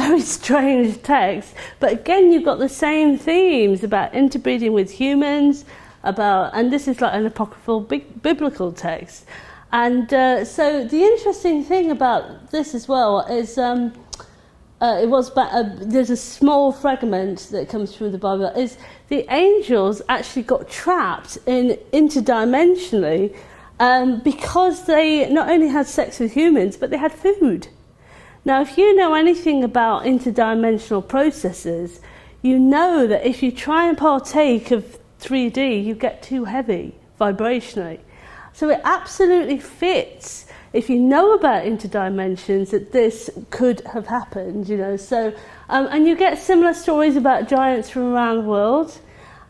very strange text. But again, you've got the same themes about interbreeding with humans, and this is like an apocryphal biblical text. And so the interesting thing about this as well is there's a small fragment that comes from the Bible, is the angels actually got trapped interdimensionally because they not only had sex with humans, but they had food. Now, if you know anything about interdimensional processes, you know that if you try and partake of 3D, you get too heavy vibrationally. So it absolutely fits, if you know about interdimensions, that this could have happened, you know. So, and you get similar stories about giants from around the world.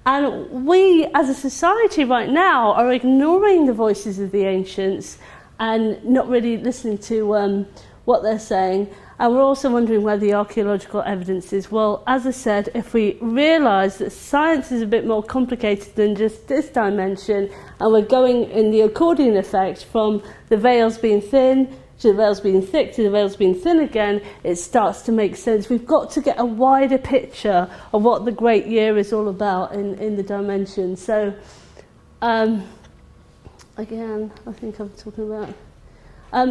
And we, as a society right now, are ignoring the voices of the ancients and not really listening to what they're saying. And we're also wondering where the archaeological evidence is. Well, as I said, if we realise that science is a bit more complicated than just this dimension, and we're going in the accordion effect from the veils being thin to the veils being thick to the veils being thin again, it starts to make sense. We've got to get a wider picture of what the great year is all about in the dimension. So, again, I think I'm talking about...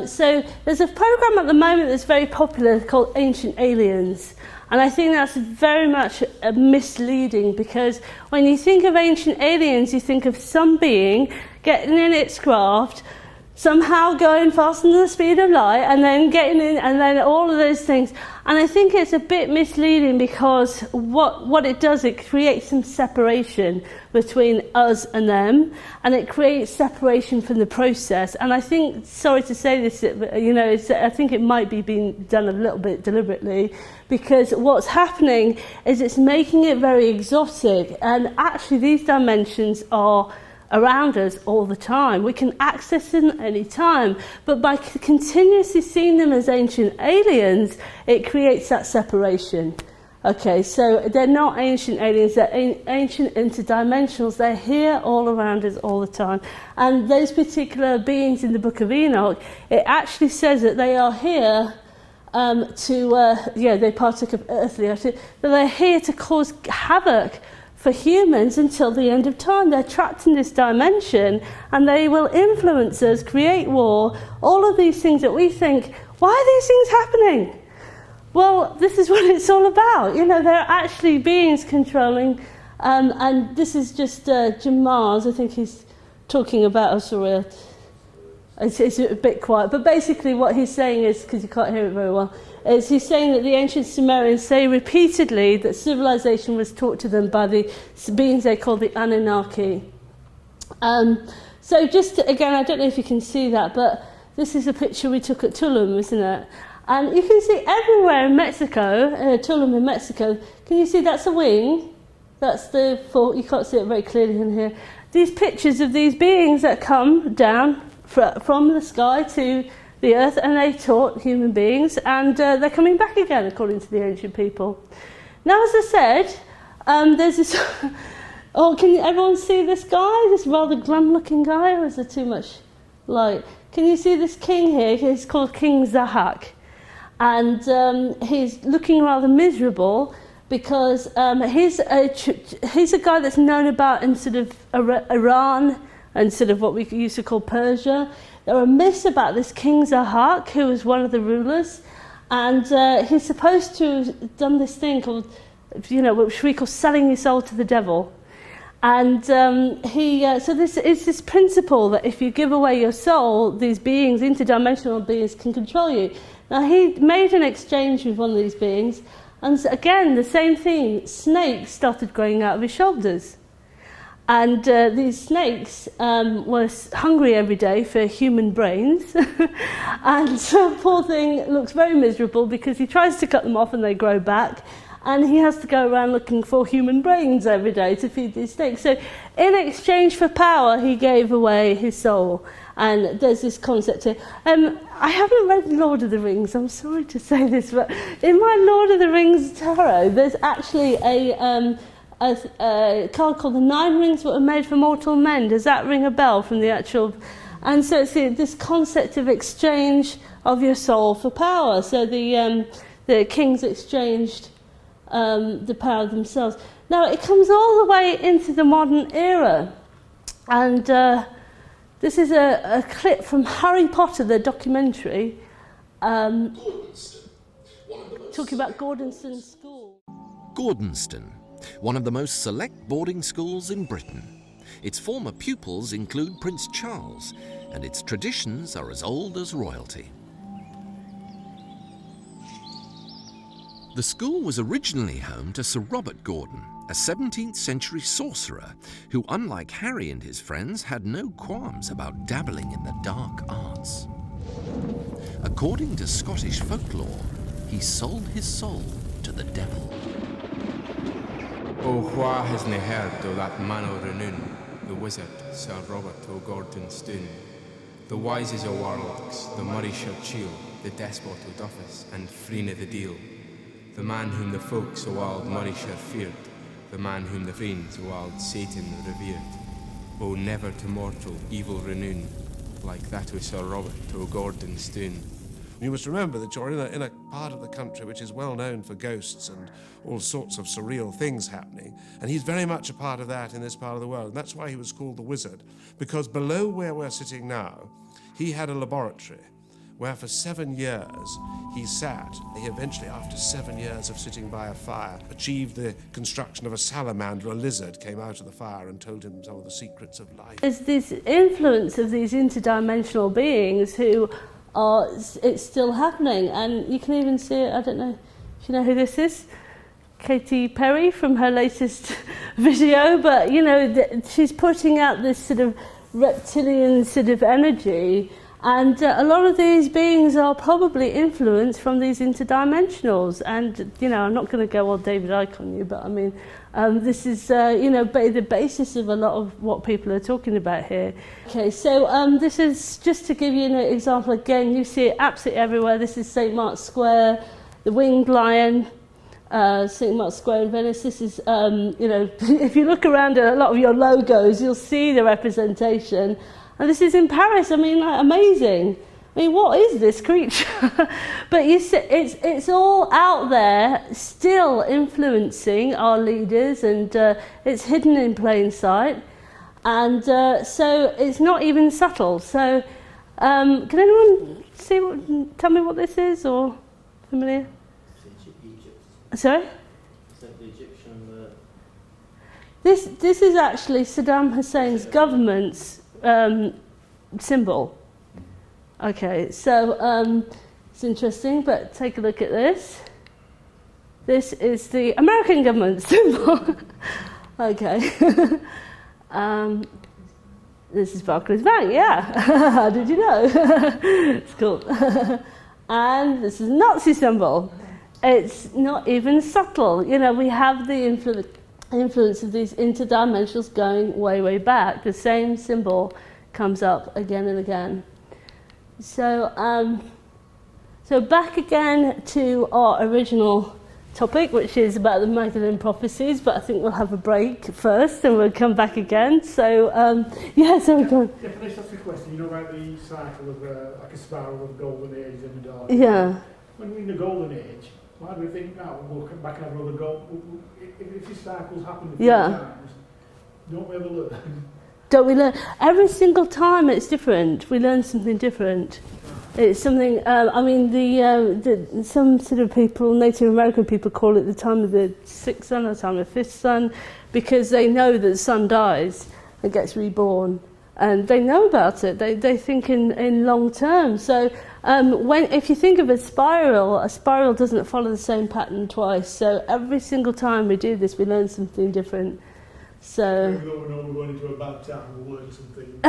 so there's a program at the moment that's very popular called Ancient Aliens, and I think that's very much misleading, because when you think of ancient aliens, you think of some being getting in its craft, somehow going faster than the speed of light, and then getting in, and then all of those things. And I think it's a bit misleading, because what it does, it creates some separation between us and them, and it creates separation from the process. And I think, sorry to say this, you know, I think it might be being done a little bit deliberately, because what's happening is it's making it very exotic, and actually these dimensions are around us all the time. We can access them any time, but by continuously seeing them as ancient aliens, it creates that separation. Okay, so they're not ancient aliens, they're ancient interdimensionals. They're here all around us all the time. And those particular beings in the Book of Enoch, it actually says that they are here they partake of earthly, but they're here to cause havoc for humans until the end of time. They're trapped in this dimension, and they will influence us, create war, all of these things that we think, why are these things happening? Well, this is what it's all about. You know, there are actually beings controlling, and this is just Jim Mars, I think he's talking about, it's a bit quiet, but basically what he's saying is, because you can't hear it very well, is he's saying that the ancient Sumerians say repeatedly that civilization was taught to them by the beings they call the Anunnaki. So just, again, I don't know if you can see that, but this is a picture we took at Tulum, isn't it? And you can see everywhere in Mexico, Tulum in Mexico, can you see that's a wing? That's the you can't see it very clearly in here. These pictures of these beings that come down from the sky to the earth, and they taught human beings, and they're coming back again, according to the ancient people. Now, as I said, there's this... can everyone see this guy, this rather glum-looking guy, or is there too much light? Can you see this king here? He's called King Zahak, and he's looking rather miserable, because he's a guy that's known about in sort of Iran and sort of what we used to call Persia. There are myths about this King Zahak, who was one of the rulers, and he's supposed to have done this thing called, which we call selling your soul to the devil. And so this is this principle that if you give away your soul, these beings, interdimensional beings, can control you. Now, he made an exchange with one of these beings, and again, the same thing, snakes started growing out of his shoulders. And these snakes were hungry every day for human brains. And so poor thing looks very miserable, because he tries to cut them off and they grow back. And he has to go around looking for human brains every day to feed these snakes. So in exchange for power, he gave away his soul. And there's this concept here. I haven't read Lord of the Rings, I'm sorry to say this, but in my Lord of the Rings tarot, there's actually a card called the 9 Rings That Were Made for Mortal Men. Does that ring a bell from the actual... And so it's this concept of exchange of your soul for power. So the the kings exchanged the power themselves. Now, it comes all the way into the modern era. And this is a clip from Harry Potter, the documentary, talking about Gordonston School. Gordonston, one of the most select boarding schools in Britain. Its former pupils include Prince Charles, and its traditions are as old as royalty. The school was originally home to Sir Robert Gordon, a 17th century sorcerer who, unlike Harry and his friends, had no qualms about dabbling in the dark arts. According to Scottish folklore, he sold his soul to the devil. Oh, wha has nae heard o' that man o' renown, the wizard, Sir Robert o' Gordonston, the wisest o' warlocks, the Murrayshire chiel, the despot o' Duffus, and Freen o' the Deal, the man whom the folks o' wild Murrayshire feared, the man whom the fiends o' wild Satan revered. Oh, never to mortal evil renown, like that o' Sir Robert o' Gordonston. You must remember that you're in a part of the country which is well known for ghosts and all sorts of surreal things happening, and he's very much a part of that in this part of the world. And that's why he was called the Wizard, because below where we're sitting now, he had a laboratory where for 7 years he sat. He eventually, after 7 years of sitting by a fire, achieved the construction of a salamander. A lizard came out of the fire and told him some of the secrets of life. There's this influence of these interdimensional beings who are, it's still happening, and you can even see it. I don't know if you know who this is, Katy Perry from her latest video, but you know, she's putting out this sort of reptilian sort of energy, and a lot of these beings are probably influenced from these interdimensionals. And you know, I'm not going to go all David Icke on you, but I mean, this is you know, the basis of a lot of what people are talking about here. Okay, so this is just to give you an example. Again, you see it absolutely everywhere. This is St. Mark's Square, the winged lion, St. Mark's Square in Venice. This is, you know, if you look around at a lot of your logos, you'll see the representation. And this is in Paris. I mean, like, amazing. I mean, what is this creature? But you see, it's all out there, still influencing our leaders, and it's hidden in plain sight. And so it's not even subtle. So can anyone tell me what this is, or familiar? Egypt. Sorry? Is that the Egyptian? This is actually Saddam Hussein's government's symbol. Okay, so it's interesting, but take a look at this. This is the American government symbol. Okay. This is Barclays Bank, yeah. How did you know? It's cool. And this is a Nazi symbol. It's not even subtle. You know, we have the influence of these interdimensionals going way, way back. The same symbol comes up again and again. So, so back again to our original topic, which is about the Magdalene Prophecies, but I think we'll have a break first and we'll come back again. So, yeah, so go on. Yeah, can I just ask a question? You know about the cycle of like a spiral of golden age and the dark age? Yeah. When we're in the golden age, why do we think now we'll come back and have another gold? If these cycles happen a few times, don't we ever learn? Don't we learn? Every single time it's different. We learn something different. It's something, I mean, some sort of people, Native American people, call it the time of the sixth sun or the time of the fifth sun, because they know that the sun dies and gets reborn. And they know about it. They think in long term. So if you think of a spiral doesn't follow the same pattern twice. So every single time we do this, we learn something different. So we're going into a bad time, we'll learn something.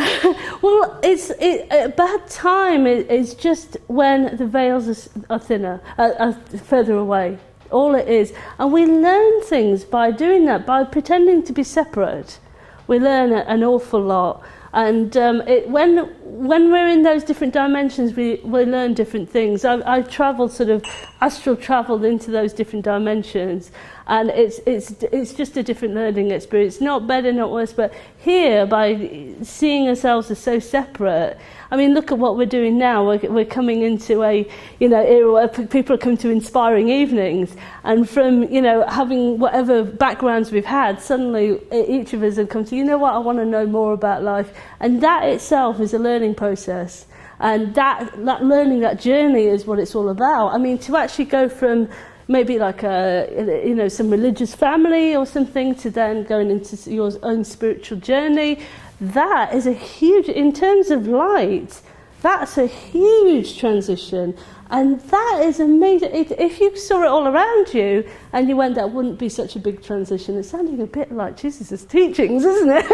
Well, a bad time is just when the veils are thinner, are further away. All it is. And we learn things by doing that, by pretending to be separate. We learn an awful lot. And when we're in those different dimensions, we learn different things. I've travelled sort of astral travelled into those different dimensions, and it's just a different learning experience. Not better, not worse, but here, by seeing ourselves as so separate, I mean, look at what we're doing now. We're coming into a, era where people are coming to inspiring evenings, and from, having whatever backgrounds we've had, suddenly each of us have come to, I want to know more about life, and that itself is a learning process. And that learning, that journey is what it's all about. I mean, to actually go from maybe like some religious family or something to then going into your own spiritual journey, that is a huge, in terms of light, that's a huge transition. And that is amazing. If you saw it all around you and you went, that wouldn't be such a big transition. It's sounding a bit like Jesus' teachings, isn't it?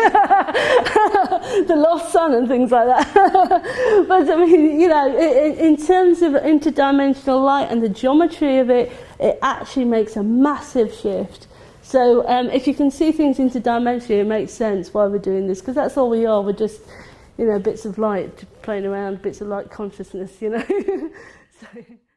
The lost son and things like that. But I mean, in terms of interdimensional light and the geometry of it, it actually makes a massive shift. So if you can see things interdimensionally, it makes sense why we're doing this, because that's all we are. We're just, bits of light playing around, bits of light consciousness, So